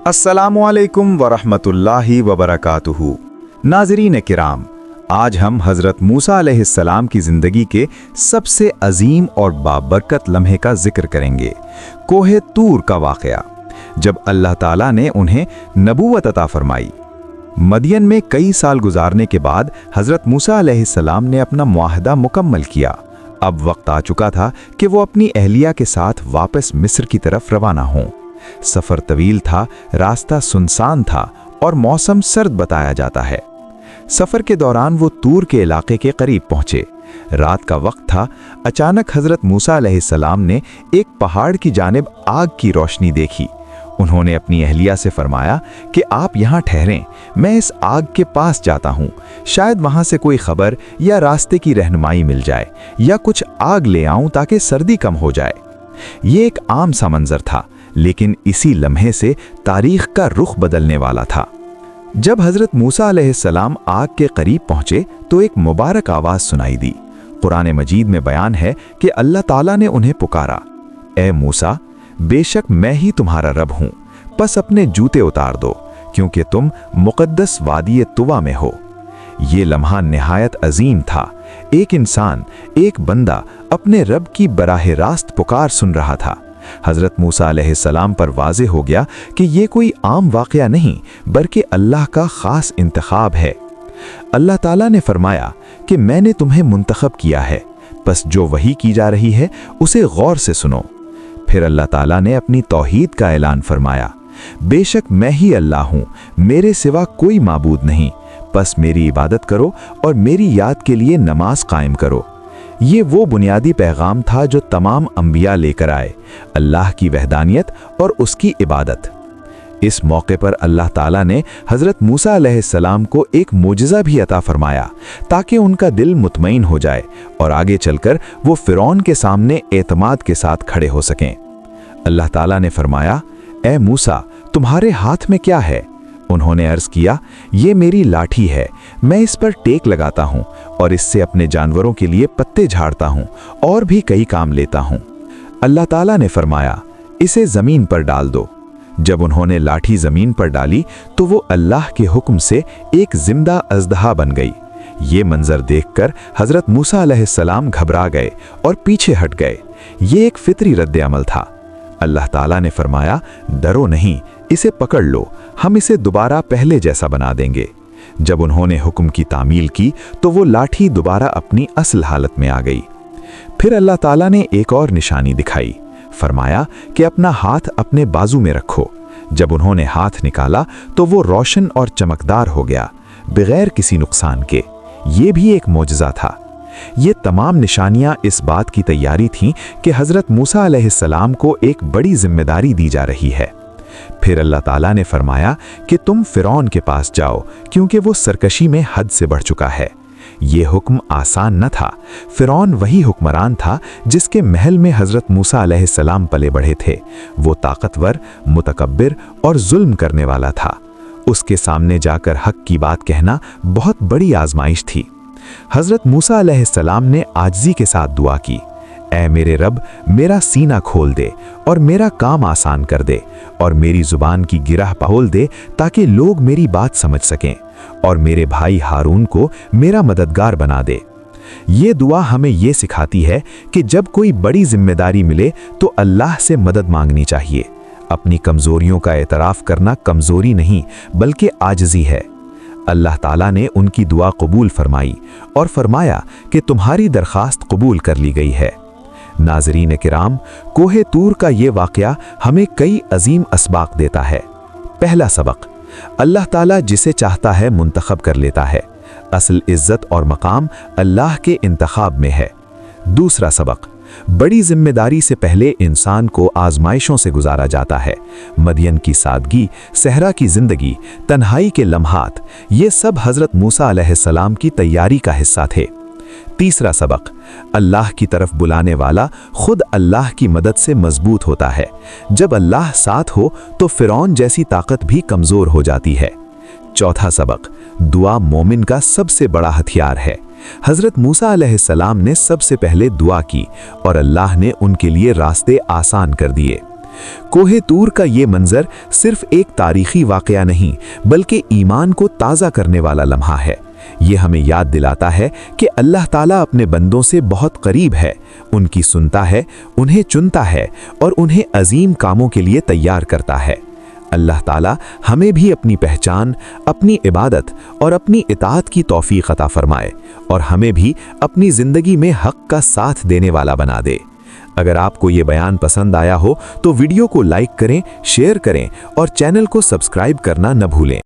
अस्सलामुअलैकुम वरहमतुल्लाहि वबरकातुहू। नाज़रीन किराम, आज हम हज़रत मूसा अलैहिस्सलाम की ज़िंदगी के सबसे अजीम और बाबरकत लम्हे का जिक्र करेंगे, कोहे तूर का वाक़या, जब अल्लाह ताला ने उन्हें नबूवत अता फरमाई। मदियन में कई साल गुजारने के बाद हज़रत मूसा अलैहिस्सलाम ने अपना मुआहदा मुकम्मल किया। अब वक्त आ चुका था कि वो अपनी अहलिया के साथ वापस मिस्र की तरफ रवाना हों। सफ़र तवील था, रास्ता सुनसान था और मौसम सर्द बताया जाता है। सफ़र के दौरान वो तूर के इलाके के करीब पहुँचे। रात का वक्त था। अचानक हज़रत मूसा अलैहिस्सलाम ने एक पहाड़ की जानिब आग की रोशनी देखी। उन्होंने अपनी अहलिया से फरमाया कि आप यहाँ ठहरें, मैं इस आग के पास जाता हूँ, शायद वहाँ से कोई खबर या रास्ते की रहनुमाई मिल जाए या कुछ आग ले आऊँ ताकि सर्दी कम हो जाए। ये एक आम सा मंजर था, लेकिन इसी लम्हे से तारीख का रुख बदलने वाला था। जब हज़रत मूसा अलैहिस्सलाम आग के करीब पहुँचे तो एक मुबारक आवाज़ सुनाई दी। कुरान मजीद में बयान है कि अल्लाह ताला ने उन्हें पुकारा, ए मूसा, बेशक मैं ही तुम्हारा रब हूँ, बस अपने जूते उतार दो, क्योंकि तुम मुक़द्दस वादी तुवा में हो। ये लम्हा निहायत अजीम था। एक इंसान, एक बंदा अपने रब की बराह रास्त पुकार सुन रहा था। हज़रत मूसा अलैहिस्सलाम पर वाज़े हो गया कि ये कोई आम वाक़या नहीं, बल्कि अल्लाह का ख़ास इंतखाब है। अल्लाह ताला ने फरमाया कि मैंने तुम्हें मुंतखब किया है, बस जो वही की जा रही है उसे गौर से सुनो। फिर अल्लाह ताला ने अपनी तौहीद का ऐलान फरमाया, बेशक मैं ही अल्लाह हूँ, मेरे सिवा कोई माबूद नहीं, बस मेरी इबादत करो और मेरी याद के लिए नमाज कायम करो। ये वो बुनियादी पैगाम था जो तमाम अंबिया लेकर आए, अल्लाह की वहदानियत और उसकी इबादत। इस मौके पर अल्लाह ताला ने हज़रत मूसा अलैहिस्सलाम को एक मोजज़ा भी अता फरमाया ताकि उनका दिल मुतमईन हो जाए और आगे चलकर वो फ़िरौन के सामने एतमाद के साथ खड़े हो सकें। अल्लाह ताला ने फरमाया, ए मूसा, तुम्हारे हाथ में क्या है? उन्होंने अर्ज़ किया, ये मेरी लाठी है, मैं इस पर टेक लगाता हूँ और इससे अपने जानवरों के लिए पत्ते झाड़ता हूँ और भी कई काम लेता हूँ। अल्लाह ताला ने फरमाया, इसे ज़मीन पर डाल दो। जब उन्होंने लाठी ज़मीन पर डाली तो वो अल्लाह के हुक्म से एक जिंदा अज़दहा बन गई। ये मंजर देखकर हज़रत मूसा अलैहिस्सलाम घबरा गए और पीछे हट गए। ये एक फितरी रद्द अमल था। अल्लाह ताला ने फरमाया, डरो नहीं, इसे पकड़ लो, हम इसे दोबारा पहले जैसा बना देंगे। जब उन्होंने हुक्म की तामील की तो वो लाठी दोबारा अपनी असल हालत में आ गई। फिर अल्लाह ताला ने एक और निशानी दिखाई, फरमाया कि अपना हाथ अपने बाजू में रखो। जब उन्होंने हाथ निकाला तो वो रोशन और चमकदार हो गया, बगैर किसी नुकसान के। ये भी एक मोजज़ा था। ये तमाम निशानियां इस बात की तैयारी थीं कि हज़रत मूसा अलैहिस्सलाम को एक बड़ी जिम्मेदारी दी जा रही है। फिर अल्लाह ताला ने फरमाया कि तुम फ़िरौन के पास जाओ, क्योंकि वो सरकशी में हद से बढ़ चुका है। ये हुक्म आसान न था। फ़िरौन वही हुक्मरान था जिसके महल में हज़रत मूसा अलैहिस्सलाम पले बढ़े थे। वो ताकतवर, मुतकब्बिर और जुल्म करने वाला था। उसके सामने जाकर हक की बात कहना बहुत बड़ी आजमाइश थी। हज़रत मूसा अलैहिस्सलाम ने आजिज़ी के साथ दुआ की, ऐ मेरे रब, मेरा सीना खोल दे और मेरा काम आसान कर दे और मेरी ज़ुबान की गिरह खोल दे ताकि लोग मेरी बात समझ सकें और मेरे भाई हारून को मेरा मददगार बना दे। ये दुआ हमें ये सिखाती है कि जब कोई बड़ी जिम्मेदारी मिले तो अल्लाह से मदद मांगनी चाहिए। अपनी कमज़ोरियों का एतराफ़ करना कमज़ोरी नहीं बल्कि आजिज़ी है। अल्लाह ताला ने उनकी दुआ कबूल फरमाई और फरमाया कि तुम्हारी दरख्वास्त कबूल कर ली गई है। नाज़रीन किराम, कोहे तूर का ये वाक़या हमें कई अजीम असबाक देता है। पहला सबक, अल्लाह ताला जिसे चाहता है मुंतखब कर लेता है। असल इज़्ज़त और मकाम अल्लाह के इंतखाब में है। दूसरा सबक, बड़ी जिम्मेदारी से पहले इंसान को आजमाइशों से गुजारा जाता है। मदियन की सादगी, सहरा की जिंदगी, तन्हाई के लम्हात, ये सब हज़रत मूसा अलैहिस्सलाम की तैयारी का हिस्सा थे। तीसरा सबक, अल्लाह की तरफ बुलाने वाला खुद अल्लाह की मदद से मजबूत होता है। जब अल्लाह साथ हो तो फ़िरौन जैसी ताकत भी कमज़ोर हो जाती है। चौथा सबक, दुआ मोमिन का सबसे बड़ा हथियार है। हज़रत मूसा अलैहिस्सलाम ने सबसे पहले दुआ की और अल्लाह ने उनके लिए रास्ते आसान कर दिए। کوहे तूर का ये मंजर सिर्फ एक तारीखी वाकया नहीं बल्कि ईमान को ताज़ा करने वाला लम्हा है। ये हमें याद दिलाता है कि अल्लाह ताला अपने बंदों से बहुत करीब है, उनकी सुनता है, उन्हें चुनता है और उन्हें अजीम कामों के लिए तैयार करता है। अल्लाह ताला हमें भी अपनी पहचान, अपनी इबादत और अपनी इताअत की तौफीक अता फरमाए और हमें भी अपनी ज़िंदगी में हक़ का साथ देने वाला बना दे। अगर आपको ये बयान पसंद आया हो तो वीडियो को लाइक करें, शेयर करें और चैनल को सब्सक्राइब करना न भूलें।